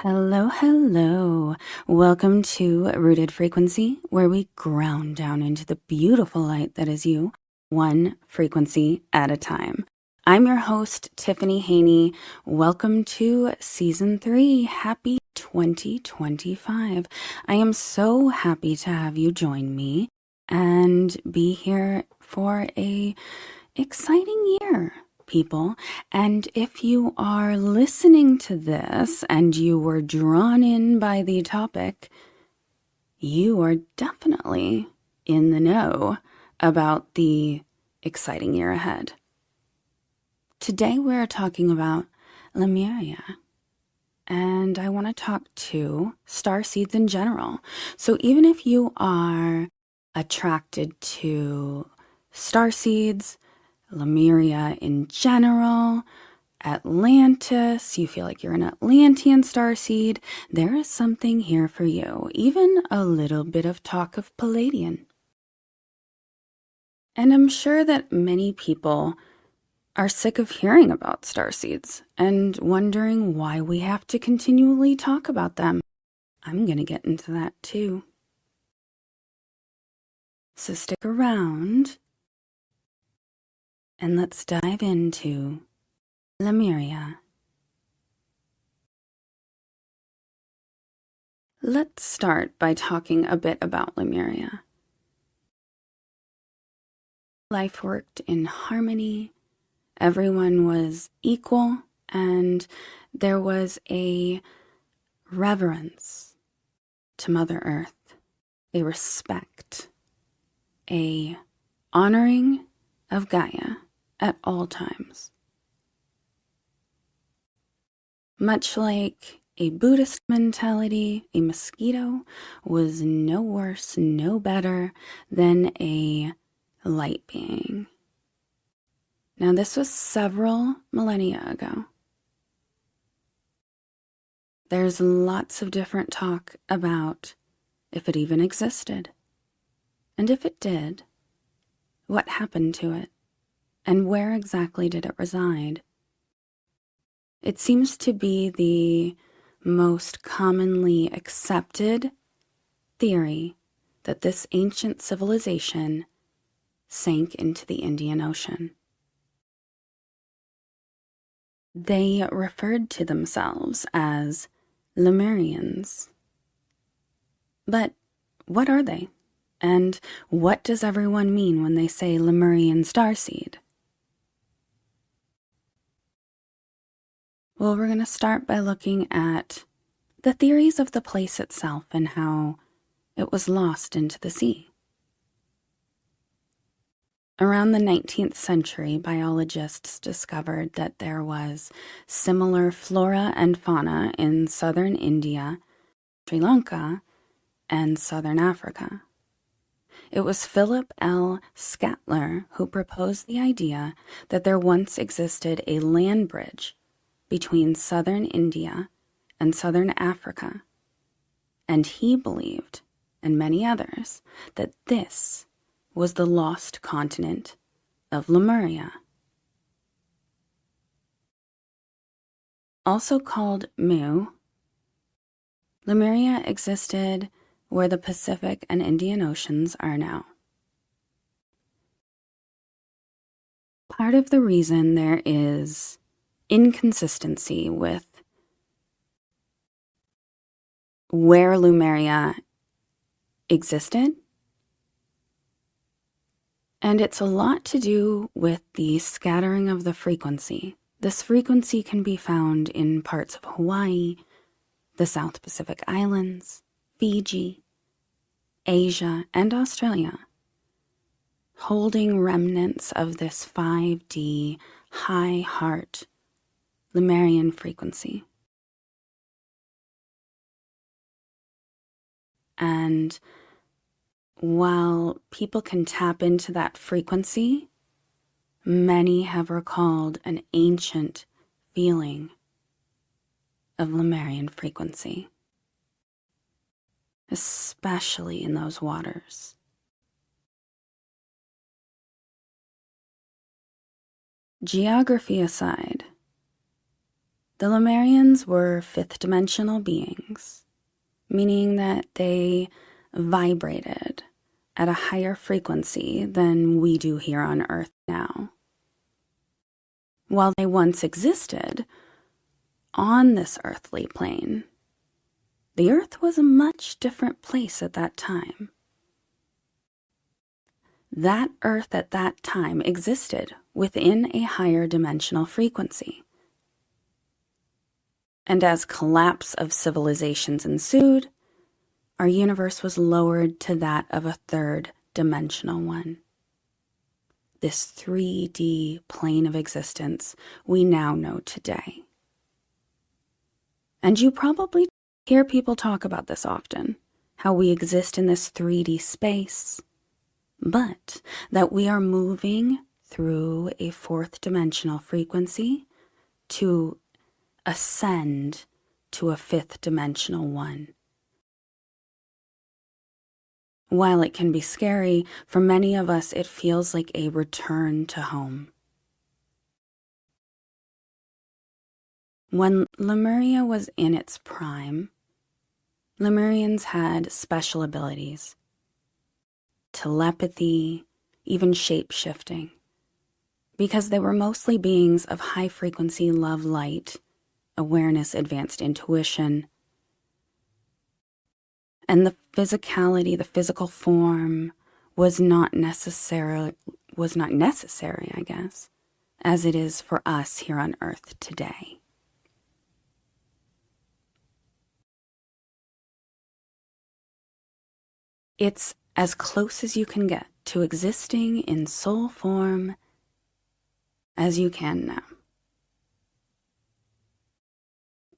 Hello, hello. Welcome to Rooted Frequency, where we ground down into the beautiful light that is you, one frequency at a time. I'm your host, Tiffany Haney. Welcome to Season 3. Happy 2025. I am so happy to have you join me and be here for a exciting year, people. And if you are listening to this and you were drawn in by the topic, you are definitely in the know about the exciting year ahead. Today we're talking about Lemuria, and I want to talk to starseeds in general. So even if you are attracted to starseeds, Lemuria in general, Atlantis, you feel like you're an Atlantean starseed, there is something here for you, even a little bit of talk of Pleiadian. And I'm sure that many people are sick of hearing about starseeds and wondering why we have to continually talk about them. I'm going to get into that too. So stick around and let's dive into Lemuria. Let's start by talking a bit about Lemuria. Life worked in harmony, everyone was equal, and there was a reverence to Mother Earth, a respect, a honoring of Gaia at all times. Much like a Buddhist mentality, a mosquito was no worse, no better than a light being. Now, this was several millennia ago. There's lots of different talk about if it even existed. And if it did, what happened to it? And where exactly did it reside? It seems to be the most commonly accepted theory that this ancient civilization sank into the Indian Ocean. They referred to themselves as Lemurians. But what are they? And what does everyone mean when they say Lemurian Starseed? Well, we're going to start by looking at the theories of the place itself and how it was lost into the sea. Around the 19th century, biologists discovered that there was similar flora and fauna in southern India, Sri Lanka, and southern Africa. It was Philip L. Scatler who proposed the idea that there once existed a land bridge between southern India and southern Africa, and he believed, and many others, that this was the lost continent of Lemuria. Also called Mu, Lemuria existed where the Pacific and Indian Oceans are now. Part of the reason there is inconsistency with where Lemuria existed, and it's a lot to do with the scattering of the frequency. This frequency can be found in parts of Hawaii, the South Pacific Islands, Fiji, Asia, and Australia, holding remnants of this 5D high heart Lemurian frequency. And while people can tap into that frequency, many have recalled an ancient feeling of Lemurian frequency, especially in those waters. Geography aside, The Lemurians were fifth-dimensional beings, meaning that they vibrated at a higher frequency than we do here on Earth now. While they once existed on this earthly plane, the Earth was a much different place at that time. That Earth at that time existed within a higher dimensional frequency. And as collapse of civilizations ensued, our universe was lowered to that of a third-dimensional one. This 3D plane of existence we now know today. And you probably hear people talk about this often, how we exist in this 3D space, but that we are moving through a fourth-dimensional frequency to ascend to a fifth-dimensional one. While it can be scary, for many of us it feels like a return to home. When Lemuria was in its prime, Lemurians had special abilities. Telepathy, even shape-shifting, because they were mostly beings of high-frequency love light, awareness, advanced intuition, and the physicality, the physical form, was not necessary, I guess, as it is for us here on Earth today. It's as close as you can get to existing in soul form as you can now.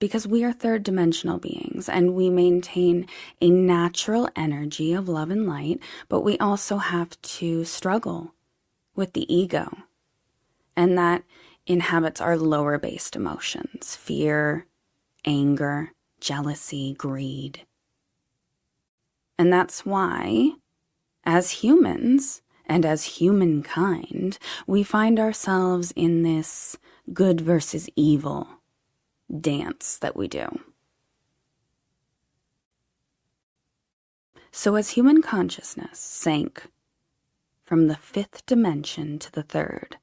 Because we are third-dimensional beings and we maintain a natural energy of love and light, but we also have to struggle with the ego, and that inhabits our lower-based emotions: fear, anger, jealousy, greed. And that's why, as humans and as humankind, we find ourselves in this good versus evil dance that we do. So as human consciousness sank from the fifth dimension to the third,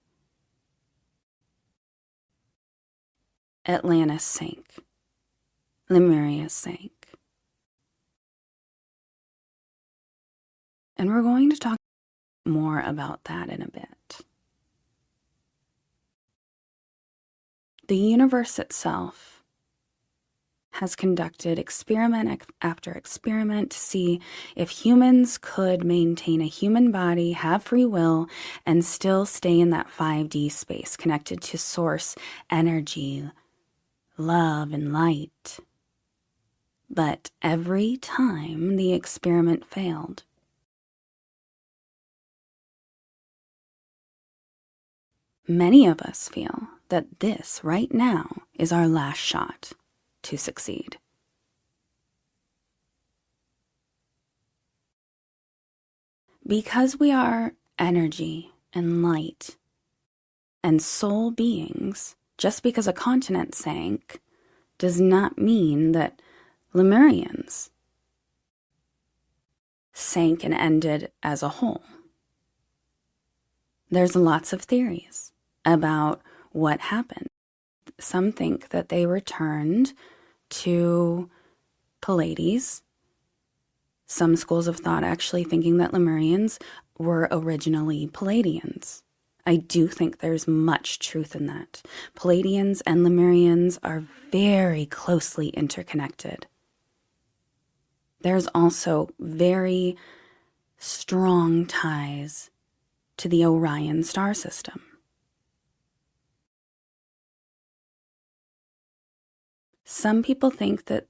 Atlantis sank, Lemuria sank. And we're going to talk more about that in a bit. The universe itself has conducted experiment after experiment to see if humans could maintain a human body, have free will, and still stay in that 5D space connected to source, energy, love, and light. But every time the experiment failed. Many of us feel that this right now is our last shot to succeed. Because we are energy and light and soul beings, just because a continent sank does not mean that Lemurians sank and ended as a whole. There's lots of theories about what happened. Some think that they returned to Pleiades. Some schools of thought actually thinking that Lemurians were originally Pleiadians. I do think there's much truth in that. Pleiadians and Lemurians are very closely interconnected. There's also very strong ties to the Orion star system. Some people think that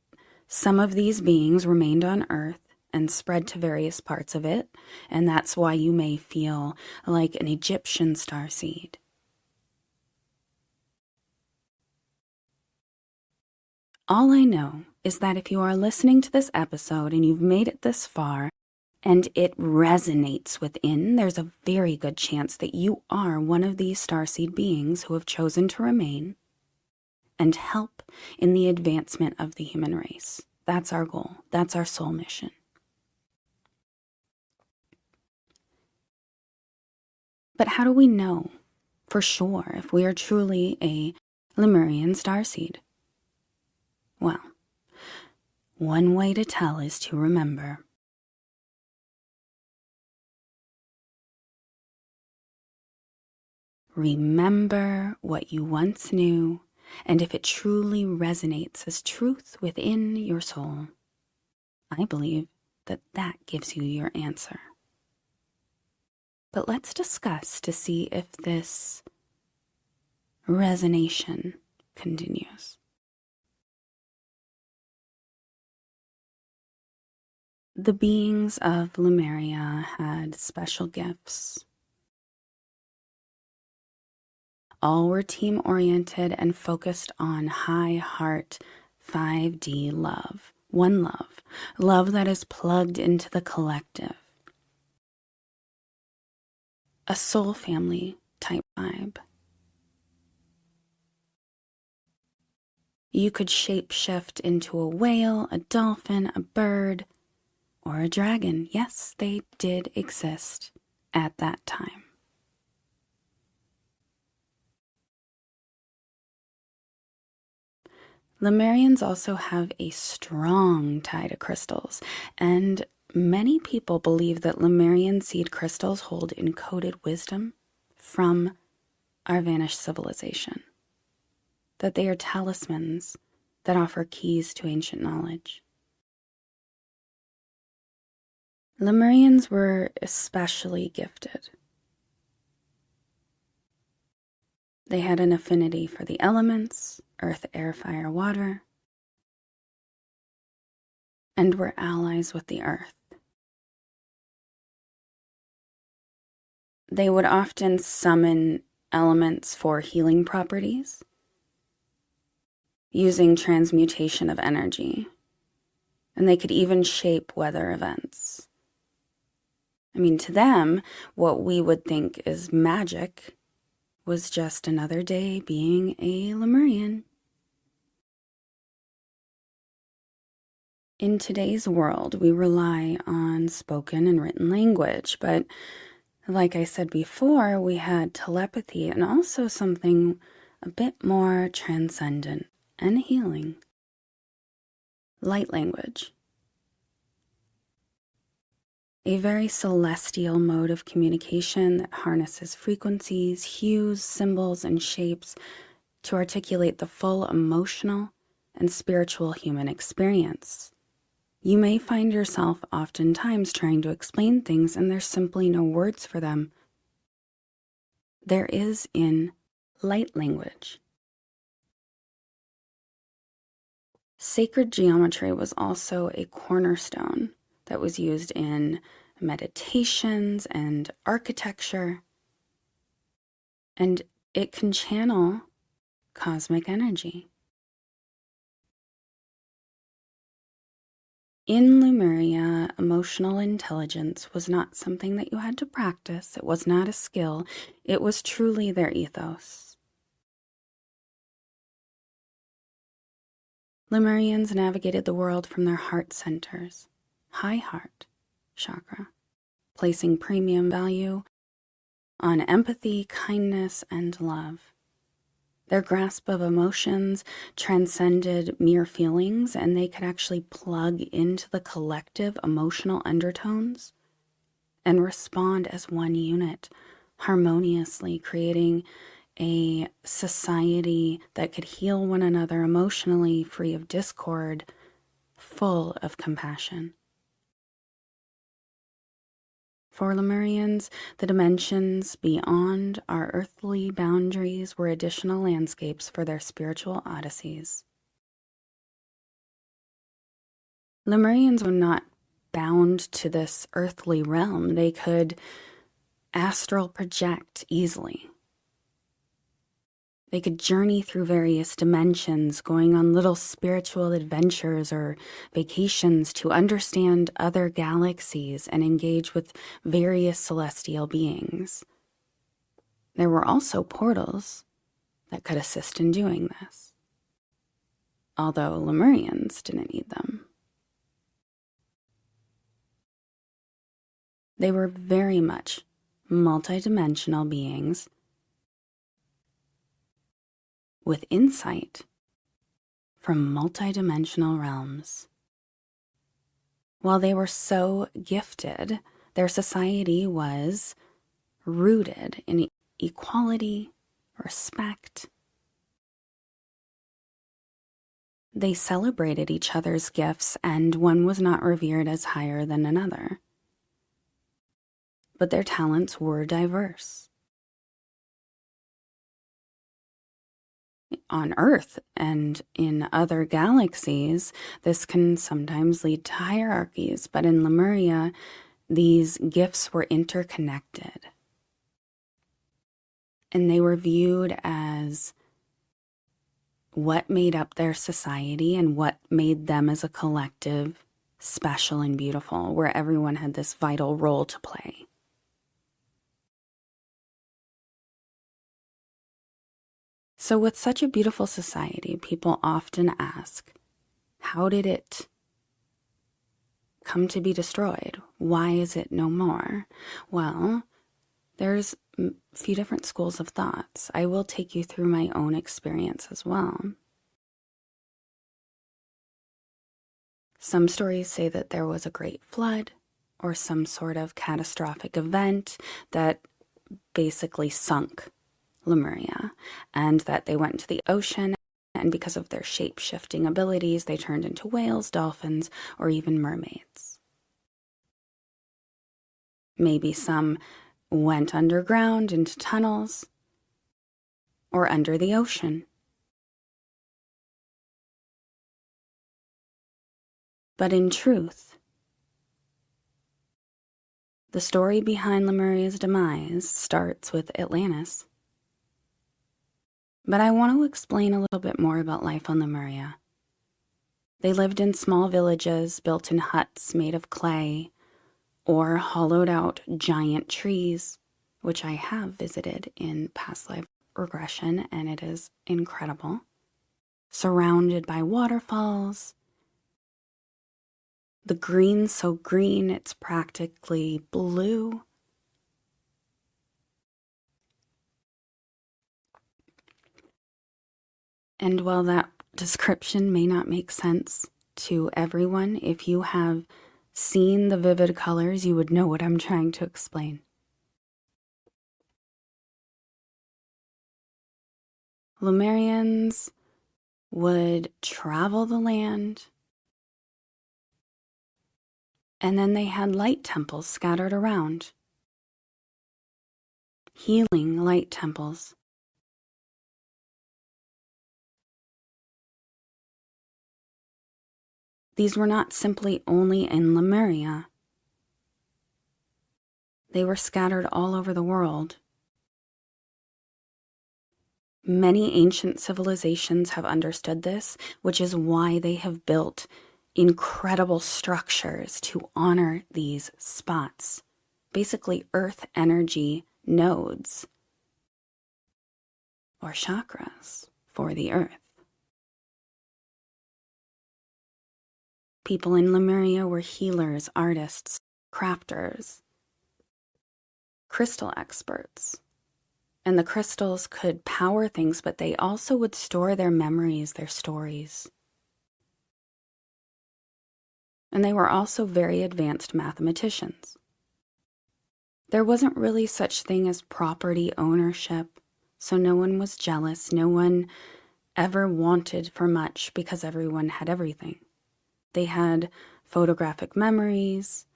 some of these beings remained on Earth and spread to various parts of it, and that's why you may feel like an Egyptian starseed. All I know is that if you are listening to this episode and you've made it this far, and it resonates within, there's a very good chance that you are one of these starseed beings who have chosen to remain and help in the advancement of the human race. That's our goal. That's our soul mission. But how do we know for sure if we are truly a Lemurian Starseed? Well, one way to tell is to remember. Remember what you once knew, and if it truly resonates as truth within your soul, I believe that that gives you your answer. But let's discuss to see if this resonation continues. The beings of Lemuria had special gifts. All were team-oriented and focused on high heart 5D love. One love. Love that is plugged into the collective. A soul family type vibe. You could shape-shift into a whale, a dolphin, a bird, or a dragon. Yes, they did exist at that time. Lemurians also have a strong tie to crystals, and many people believe that Lemurian seed crystals hold encoded wisdom from our vanished civilization, that they are talismans that offer keys to ancient knowledge. Lemurians were especially gifted. They had an affinity for the elements, earth, air, fire, water, and were allies with the earth. They would often summon elements for healing properties, using transmutation of energy, and they could even shape weather events. I mean, to them, what we would think is magic was just another day being a Lemurian. In today's world, we rely on spoken and written language, but like I said before, we had telepathy and also something a bit more transcendent and healing. Light language. A very celestial mode of communication that harnesses frequencies, hues, symbols, and shapes to articulate the full emotional and spiritual human experience. You may find yourself oftentimes trying to explain things and there's simply no words for them. There is in light language. Sacred geometry was also a cornerstone that was used in meditations and architecture, and it can channel cosmic energy. In Lemuria, emotional intelligence was not something that you had to practice. It was not a skill. It was truly their ethos. Lemurians navigated the world from their heart centers, high heart chakra, placing premium value on empathy, kindness, and love. Their grasp of emotions transcended mere feelings, and they could actually plug into the collective emotional undertones and respond as one unit, harmoniously, creating a society that could heal one another emotionally, free of discord, full of compassion. For Lemurians, the dimensions beyond our earthly boundaries were additional landscapes for their spiritual odysseys. Lemurians were not bound to this earthly realm. They could astral project easily. They could journey through various dimensions, going on little spiritual adventures or vacations to understand other galaxies and engage with various celestial beings. There were also portals that could assist in doing this. although Lemurians didn't need them. They were very much multidimensional beings with insight from multidimensional realms. While they were so gifted, their society was rooted in equality, respect. They celebrated each other's gifts, and one was not revered as higher than another. But their talents were diverse. On Earth and in other galaxies, this can sometimes lead to hierarchies, but in Lemuria, these gifts were interconnected. And they were viewed as what made up their society and what made them as a collective special and beautiful, where everyone had this vital role to play. So with such a beautiful society, people often ask, how did it come to be destroyed? Why is it no more? Well, there's a few different schools of thoughts. I will take you through my own experience as well. Some stories say that there was a great flood or some sort of catastrophic event that basically sunk Lemuria, and that they went into the ocean, and because of their shape-shifting abilities, they turned into whales, dolphins, or even mermaids. Maybe some went underground into tunnels or under the ocean. But in truth, the story behind Lemuria's demise starts with Atlantis. But I want to explain a little bit more about life on Lemuria. They lived in small villages built in huts made of clay or hollowed out giant trees, which I have visited in past life regression, and it is incredible. Surrounded by waterfalls. The green's so green it's practically blue. And while that description may not make sense to everyone, if you have seen the vivid colors, you would know what I'm trying to explain. Lemurians would travel the land, and then they had light temples scattered around. Healing light temples. These were not simply only in Lemuria. They were scattered all over the world. Many ancient civilizations have understood this, which is why they have built incredible structures to honor these spots. Basically, earth energy nodes or chakras for the earth. People in Lemuria were healers, artists, crafters, crystal experts. And the crystals could power things, but they also would store their memories, their stories. And they were also very advanced mathematicians. There wasn't really such thing as property ownership, so no one was jealous. No one ever wanted for much because everyone had everything. They had photographic memories.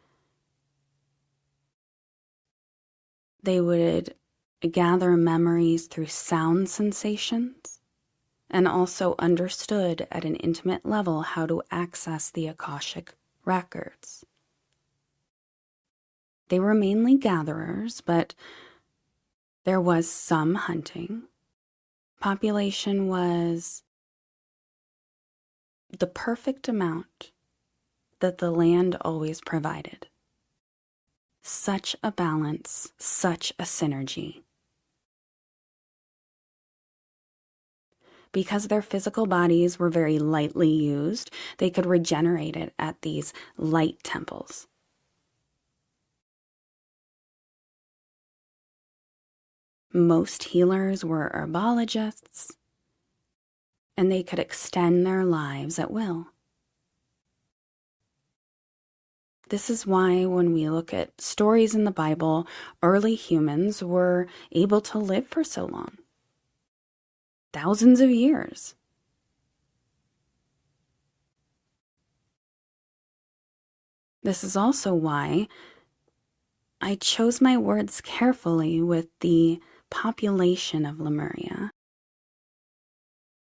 They would gather memories through sound sensations and also understood at an intimate level how to access the Akashic records. They were mainly gatherers, but there was some hunting. Population was the perfect amount that the land always provided. Such a balance, such a synergy. Because their physical bodies were very lightly used, they could regenerate it at these light temples. Most healers were herbologists, and they could extend their lives at will. This is why when we look at stories in the Bible, early humans were able to live for so long. Thousands of years. This is also why I chose my words carefully with the population of Lemuria.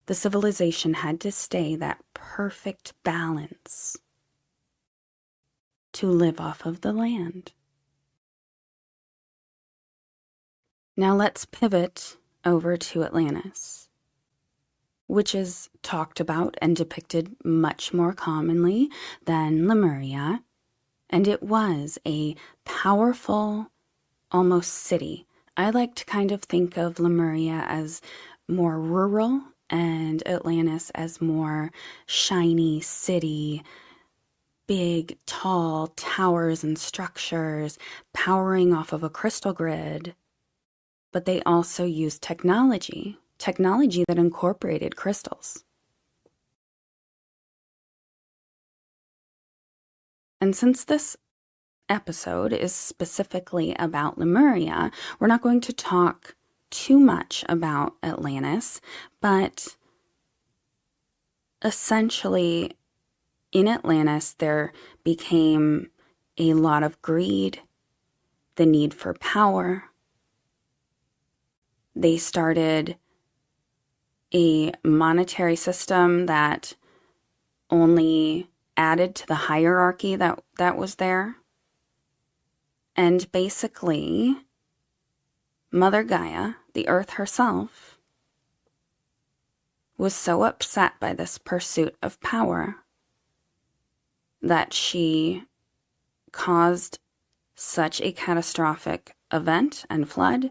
The civilization had to stay that perfect balance to live off of the land. Now let's pivot over to Atlantis, which is talked about and depicted much more commonly than Lemuria, and it was a powerful, almost city. I like to kind of think of Lemuria as more rural and Atlantis as more shiny city, big, tall towers and structures powering off of a crystal grid. But they also used technology that incorporated crystals. And since this episode is specifically about Lemuria, we're not going to talk too much about Atlantis, but essentially in Atlantis there became a lot of greed, the need for power. They started a monetary system that only added to the hierarchy that was there. And basically, Mother Gaia, the earth herself, was so upset by this pursuit of power that she caused such a catastrophic event and flood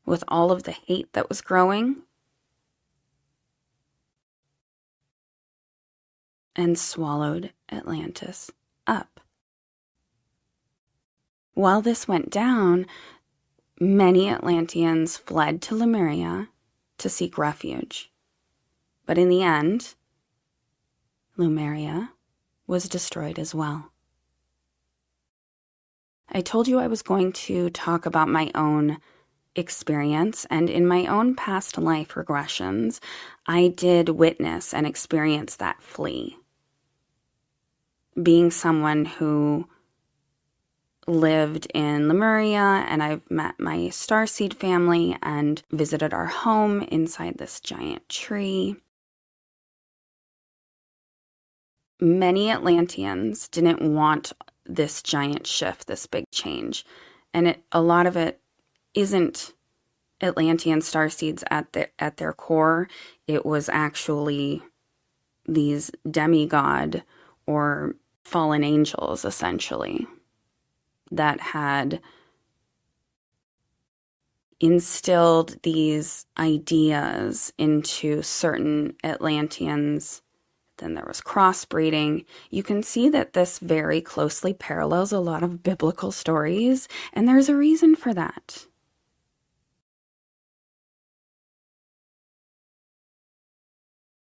with all of the hate that was growing, and swallowed Atlantis up. While this went down, many Atlanteans fled to Lemuria to seek refuge. But in the end, Lemuria was destroyed as well. I told you I was going to talk about my own experience, and in my own past life regressions, I did witness and experience that flee. Being someone who lived in Lemuria, and I've met my Starseed family and visited our home inside this giant tree. Many Atlanteans didn't want this giant shift, this big change, and a lot of it isn't Atlantean Starseeds at their core. It was actually these demigod or fallen angels, essentially, that had instilled these ideas into certain Atlanteans. Then there was crossbreeding. You can see that this very closely parallels a lot of biblical stories, and there's a reason for that.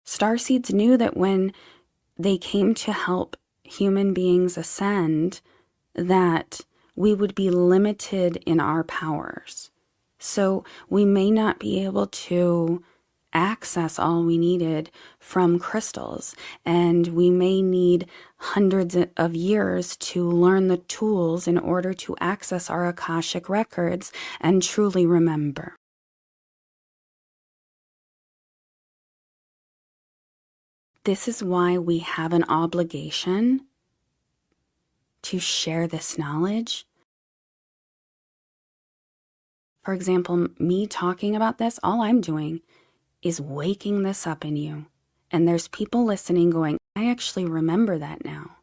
Starseeds knew that when they came to help human beings ascend, that we would be limited in our powers. So we may not be able to access all we needed from crystals, and we may need hundreds of years to learn the tools in order to access our Akashic records and truly remember. This is why we have an obligation to share this knowledge. For example, me talking about this, all I'm doing is waking this up in you. And there's people listening going, I actually remember that now.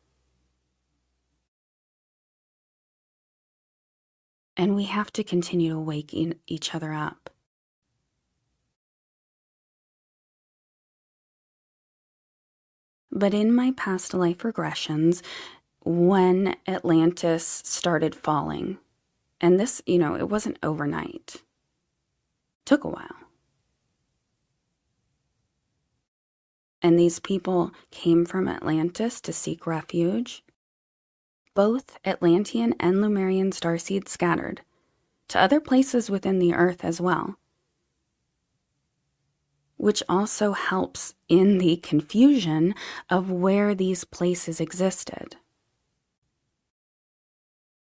And we have to continue to wake each other up. But in my past life regressions, when Atlantis started falling, and this, it wasn't overnight. It took a while. And these people came from Atlantis to seek refuge. Both Atlantean and Lemurian starseeds scattered to other places within the earth as well, which also helps in the confusion of where these places existed.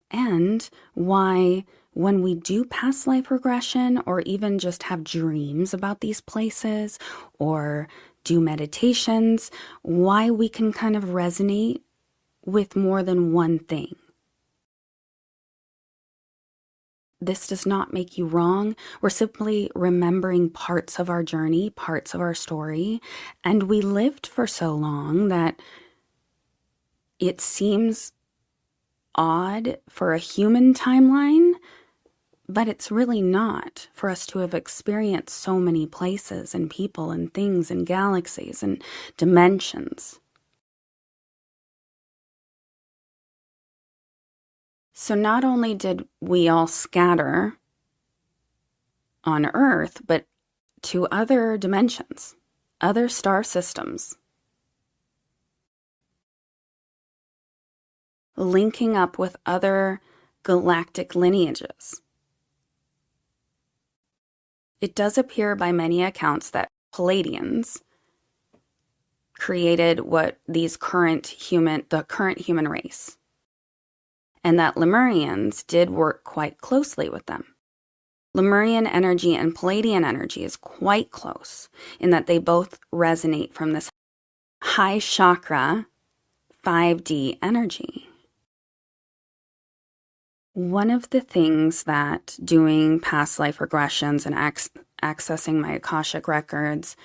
And why, when we do past life regression or even just have dreams about these places or do meditations, why we can kind of resonate with more than one thing. This does not make you wrong. We're simply remembering parts of our journey, parts of our story, and we lived for so long that it seems odd for a human timeline, but it's really not for us to have experienced so many places and people and things and galaxies and dimensions. So not only did we all scatter on Earth, but to other dimensions, other star systems, linking up with other galactic lineages. It does appear by many accounts that Pleiadians created the current human race, and that Lemurians did work quite closely with them. Lemurian energy and Pleiadian energy is quite close in that they both resonate from this high chakra 5D energy. One of the things that doing past life regressions and accessing my Akashic records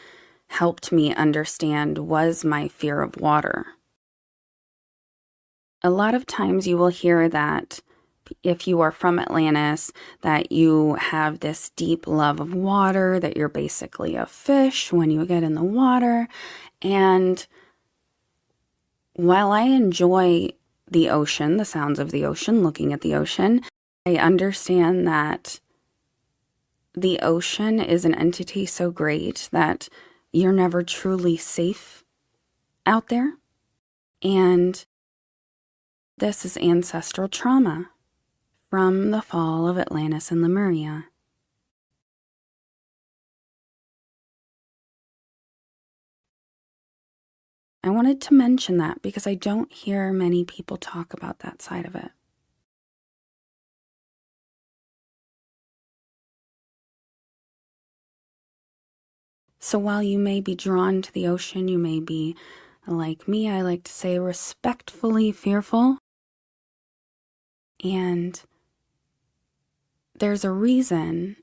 helped me understand was my fear of water. A lot of times you will hear that if you are from Atlantis, that you have this deep love of water, that you're basically a fish when you get in the water. And while I enjoy the ocean, the sounds of the ocean, looking at the ocean, I understand that the ocean is an entity so great that you're never truly safe out there. And this is ancestral trauma from the fall of Atlantis and Lemuria. I wanted to mention that because I don't hear many people talk about that side of it. So while you may be drawn to the ocean, you may be, like me, I like to say, respectfully fearful. And there's a reason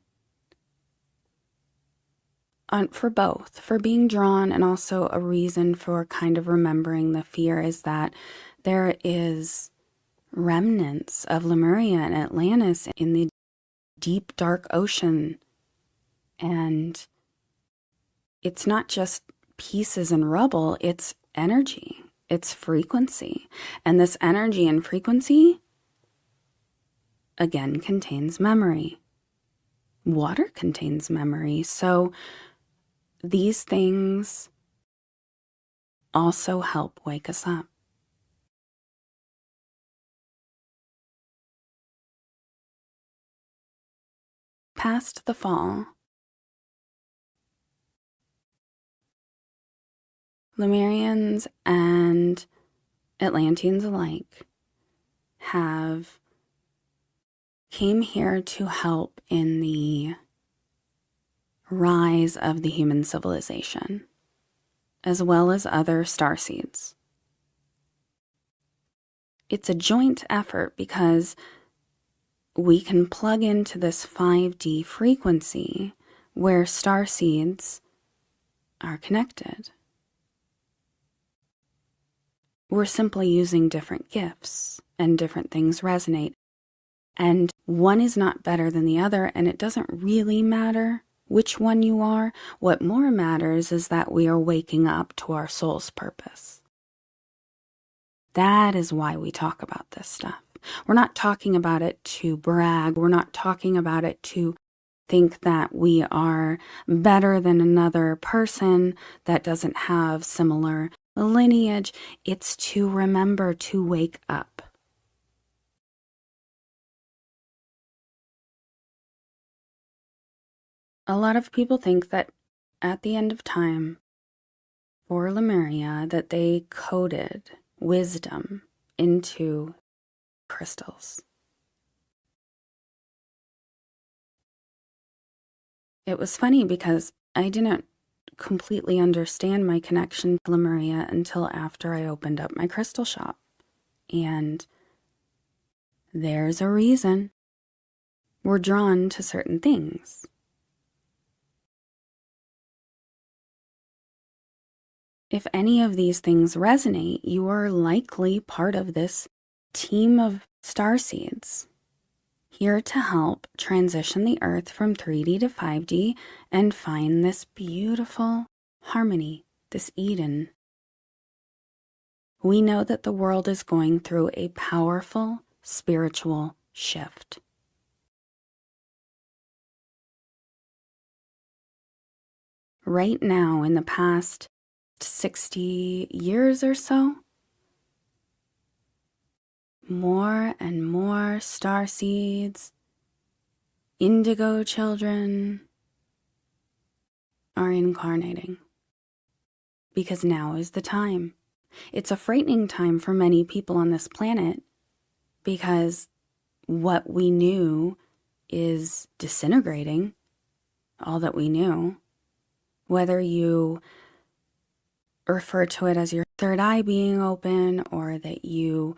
for both, for being drawn, and also a reason for kind of remembering the fear is that there is remnants of Lemuria and Atlantis in the deep, dark ocean. And it's not just pieces and rubble, it's energy, it's frequency. And this energy and frequency, again, contains memory. Water contains memory. So these things also help wake us up. Past the fall, Lemurians and Atlanteans alike came here to help in the rise of the human civilization, as well as other starseeds. It's a joint effort because we can plug into this 5D frequency where starseeds are connected. We're simply using different gifts and different things resonate. And one is not better than the other, and it doesn't really matter which one you are. What more matters is that we are waking up to our soul's purpose. That is why we talk about this stuff. We're not talking about it to brag. We're not talking about it to think that we are better than another person that doesn't have similar lineage. It's to remember to wake up. A lot of people think that at the end of time, for Lemuria, that they coded wisdom into crystals. It was funny because I didn't completely understand my connection to Lemuria until after I opened up my crystal shop. And there's a reason we're drawn to certain things. If any of these things resonate, you are likely part of this team of starseeds, here to help transition the Earth from 3D to 5D and find this beautiful harmony, this Eden. We know that the world is going through a powerful spiritual shift. Right now, in the past 60 years or so, more and more starseeds, indigo children are incarnating. Because now is the time. It's a frightening time for many people on this planet because what we knew is disintegrating, all that we knew. Whether you refer to it as your third eye being open, or that you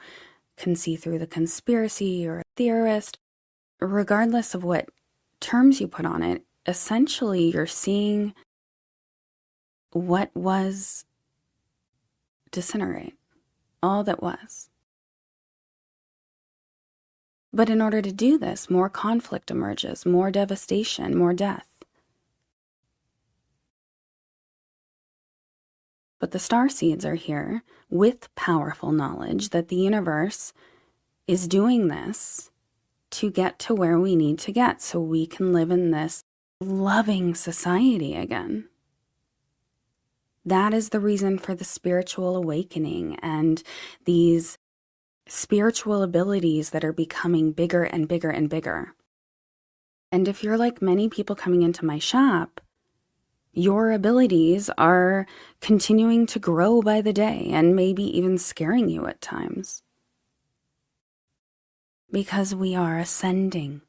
can see through the conspiracy or a theorist, regardless of what terms you put on it, essentially you're seeing what was disintegrate, all that was. But in order to do this, more conflict emerges, more devastation, more death. But the starseeds are here with powerful knowledge that the universe is doing this to get to where we need to get so we can live in this loving society again. That is the reason for the spiritual awakening and these spiritual abilities that are becoming bigger and bigger and bigger. And if you're like many people coming into my shop, your abilities are continuing to grow by the day and maybe even scaring you at times. Because we are ascending.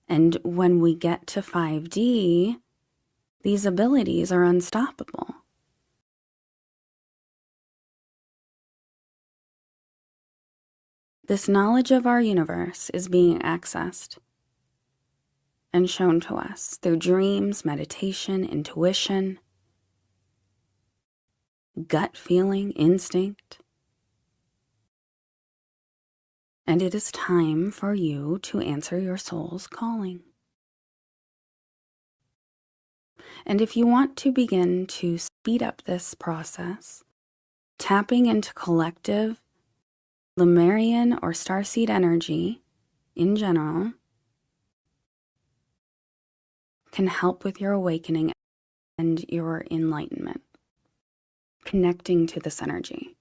And when we get to 5D, these abilities are unstoppable. This knowledge of our universe is being accessed and shown to us through dreams, meditation, intuition, gut feeling, instinct. And it is time for you to answer your soul's calling. And if you want to begin to speed up this process, tapping into collective Lemurian or Starseed energy in general can help with your awakening and your enlightenment, connecting to this energy.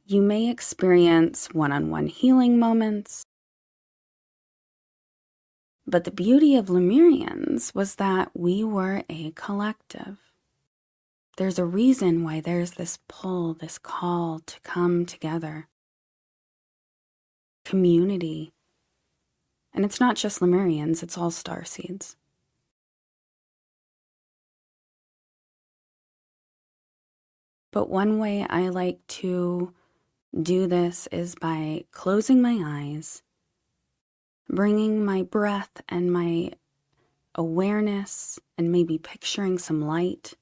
You may experience one-on-one healing moments, but the beauty of Lemurians was that we were a collective. There's a reason why there's this pull, this call to come together. Community. And it's not just Lemurians, it's all starseeds. But one way I like to do this is by closing my eyes, bringing my breath and my awareness, and maybe picturing some light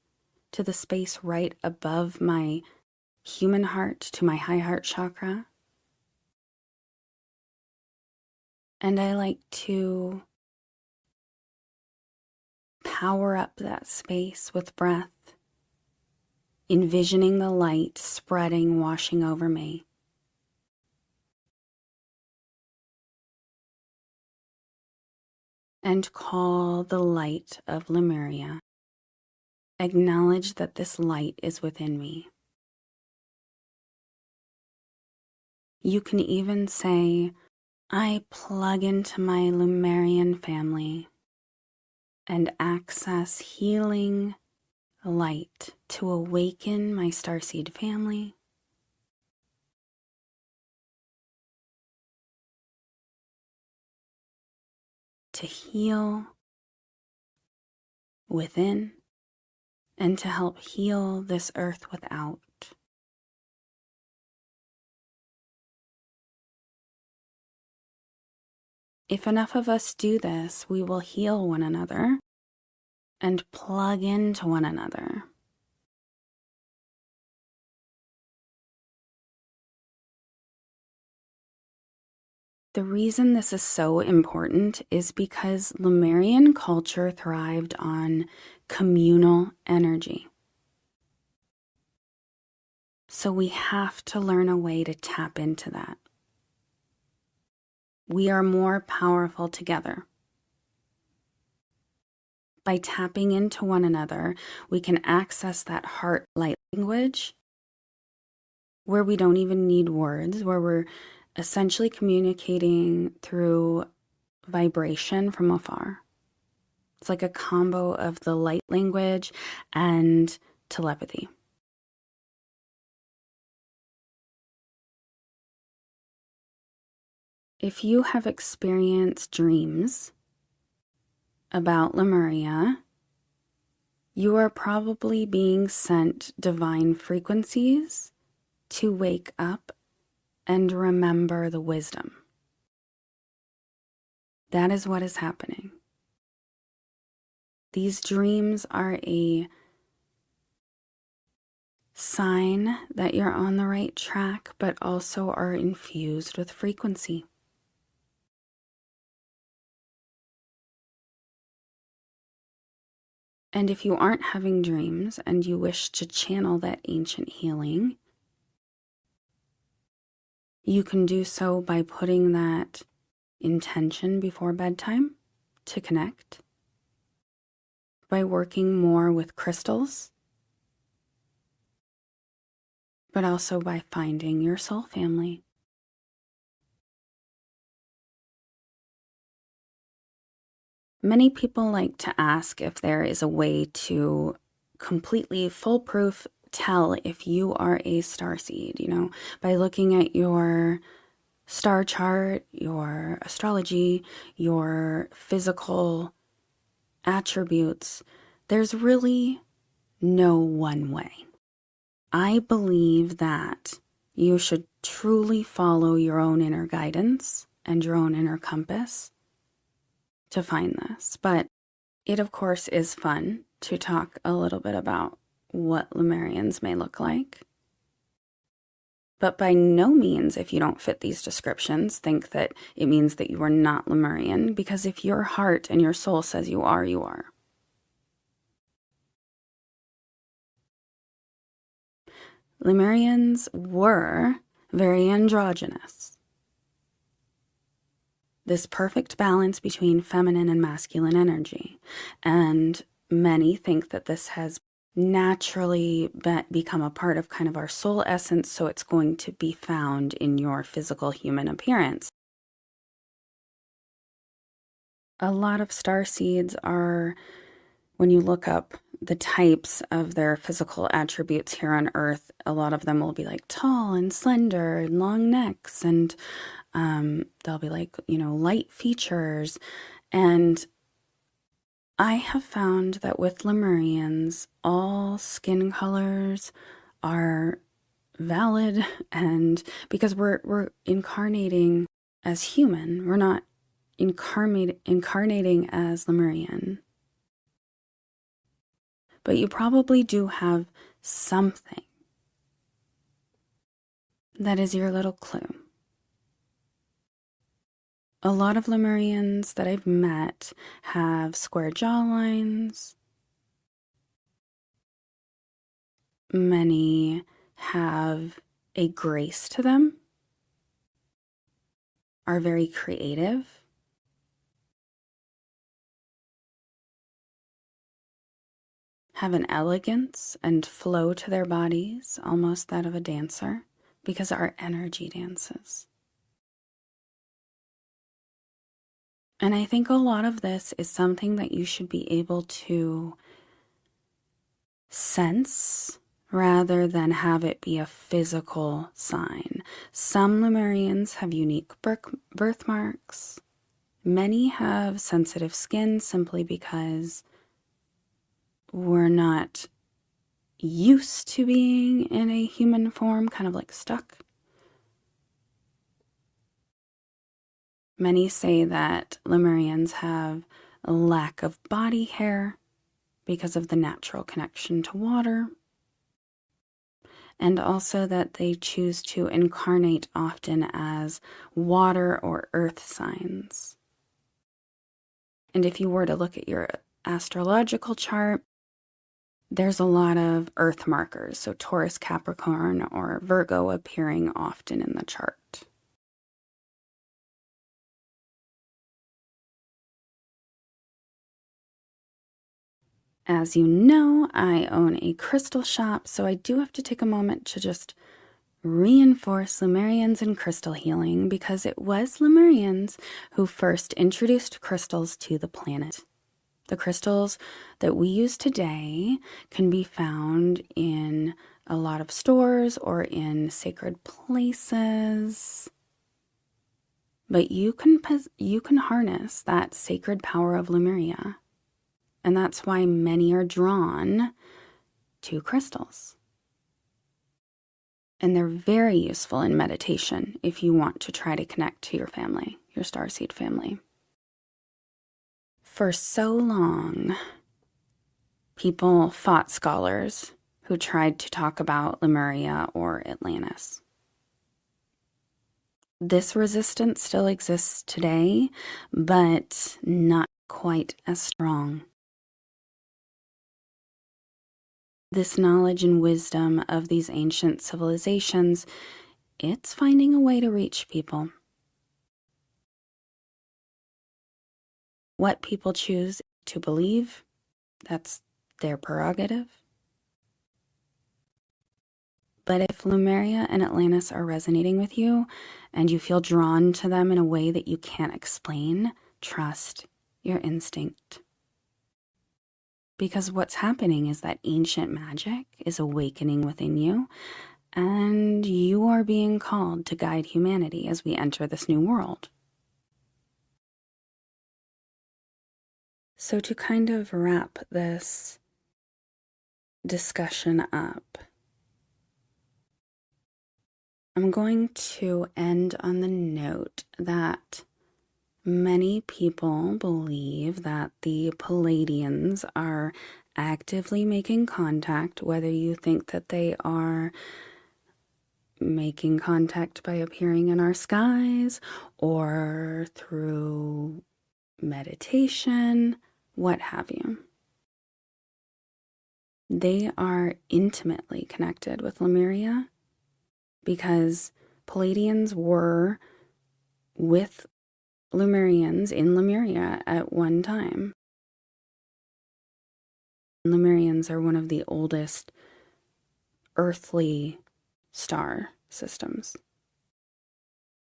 to the space right above my human heart, to my high heart chakra. And I like to power up that space with breath envisioning the light spreading, washing over me. And call the light of Lemuria. Acknowledge that this light is within me. You can even say, I plug into my Lemurian family and access healing light to awaken my starseed family, to heal within, and to help heal this earth without. If enough of us do this, we will heal one another and plug into one another. The reason this is so important is because Lemurian culture thrived on communal energy. So we have to learn a way to tap into that. We are more powerful together. By tapping into one another, we can access that heart light language where we don't even need words, where we're essentially communicating through vibration from afar. It's like a combo of the light language and telepathy. If you have experienced dreams about Lemuria, you are probably being sent divine frequencies to wake up and remember the wisdom. That is what is happening. These dreams are a sign that you're on the right track, but also are infused with frequency. And if you aren't having dreams and you wish to channel that ancient healing, you can do so by putting that intention before bedtime to connect, by working more with crystals, but also by finding your soul family. Many people like to ask if there is a way to completely foolproof tell if you are a starseed, by looking at your star chart, your astrology, your physical attributes. There's really no one way. I believe that you should truly follow your own inner guidance and your own inner compass to find this. But it, of course, is fun to talk a little bit about what Lemurians may look like. But by no means, if you don't fit these descriptions, think that it means that you are not Lemurian, because if your heart and your soul says you are, you are. Lemurians were very androgynous. This perfect balance between feminine and masculine energy. And many think that this has naturally become a part of kind of our soul essence, so it's going to be found in your physical human appearance. A lot of starseeds are, when you look up the types of their physical attributes here on Earth, a lot of them will be like tall and slender and long necks, and they'll be like, light features. And I have found that with Lemurians, all skin colors are valid, and because we're incarnating as human, we're not incarnating as Lemurian. But you probably do have something that is your little clue. A lot of Lemurians that I've met have square jawlines, Many have a grace to them, are very creative, have an elegance and flow to their bodies, almost that of a dancer, because our energy dances. And I think a lot of this is something that you should be able to sense rather than have it be a physical sign. Some Lemurians have unique birthmarks. Many have sensitive skin simply because we're not used to being in a human form, kind of like stuck. Many say that Lemurians have a lack of body hair because of the natural connection to water, and also that they choose to incarnate often as water or earth signs. And if you were to look at your astrological chart, there's a lot of earth markers, so Taurus, Capricorn, or Virgo appearing often in the chart. As you know, I own a crystal shop, so I do have to take a moment to just reinforce Lemurians and crystal healing because it was Lemurians who first introduced crystals to the planet. The crystals that we use today can be found in a lot of stores or in sacred places. But you can harness that sacred power of Lemuria. And that's why many are drawn to crystals. And they're very useful in meditation if you want to try to connect to your family, your starseed family. For so long, people fought scholars who tried to talk about Lemuria or Atlantis. This resistance still exists today, but not quite as strong. This knowledge and wisdom of these ancient civilizations, it's finding a way to reach people. What people choose to believe, that's their prerogative. But if Lemuria and Atlantis are resonating with you and you feel drawn to them in a way that you can't explain, trust your instinct. Because what's happening is that ancient magic is awakening within you, and you are being called to guide humanity as we enter this new world. So to kind of wrap this discussion up, I'm going to end on the note that many people believe that the Pleiadians are actively making contact, whether you think that they are making contact by appearing in our skies or through meditation, what have you. They are intimately connected with Lemuria because Pleiadians were with Lemurians in Lemuria at one time. Lemurians are one of the oldest earthly star systems,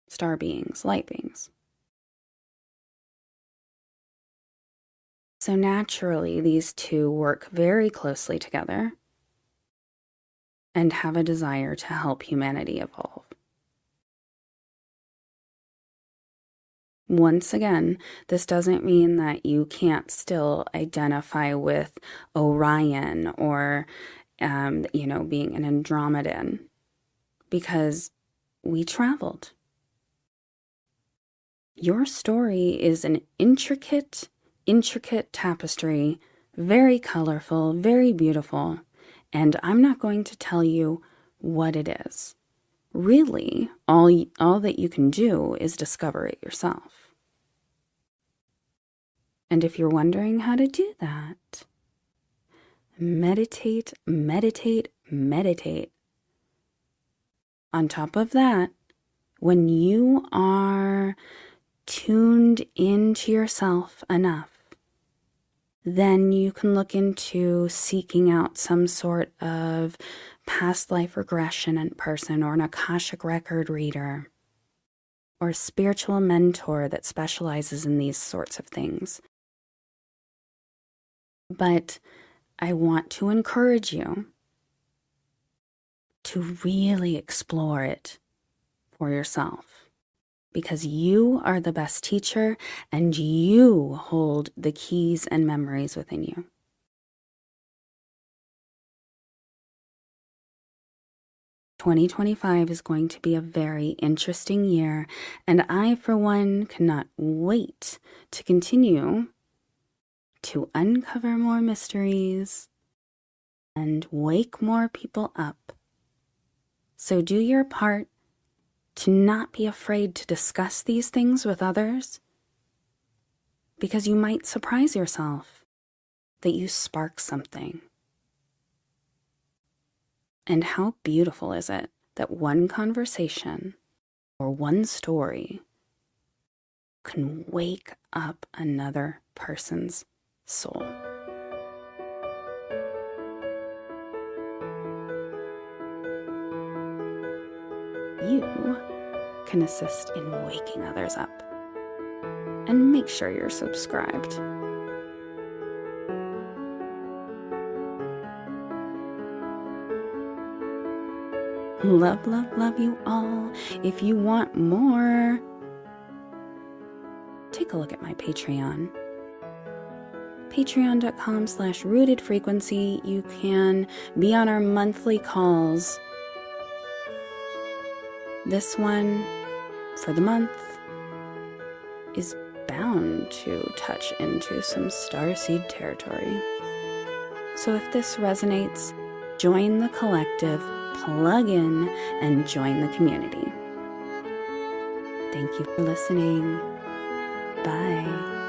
star beings, light beings. So naturally, these two work very closely together and have a desire to help humanity evolve. Once again, this doesn't mean that you can't still identify with Orion or, being an Andromedan, because we traveled. Your story is an intricate tapestry, very colorful, very beautiful, and I'm not going to tell you what it is. Really, all that you can do is discover it yourself. And if you're wondering how to do that, meditate, meditate, meditate. On top of that, when you are tuned into yourself enough, then you can look into seeking out some sort of past life regression in person, or an Akashic record reader, or a spiritual mentor that specializes in these sorts of things. But I want to encourage you to really explore it for yourself, because you are the best teacher and you hold the keys and memories within you. "2025 is going to be a very interesting year, and I, for one, cannot wait to continue to uncover more mysteries and wake more people up. So do your part to not be afraid to discuss these things with others, because you might surprise yourself that you spark something. And how beautiful is it that one conversation or one story can wake up another person's soul. You can assist in waking others up. And make sure you're subscribed. Love, love, love you all. If you want more, take a look at my Patreon. Patreon.com/rootedfrequency. You can be on our monthly calls. This one, for the month, is bound to touch into some starseed territory. So if this resonates, join the collective, plug in, and join the community. Thank you for listening. Bye.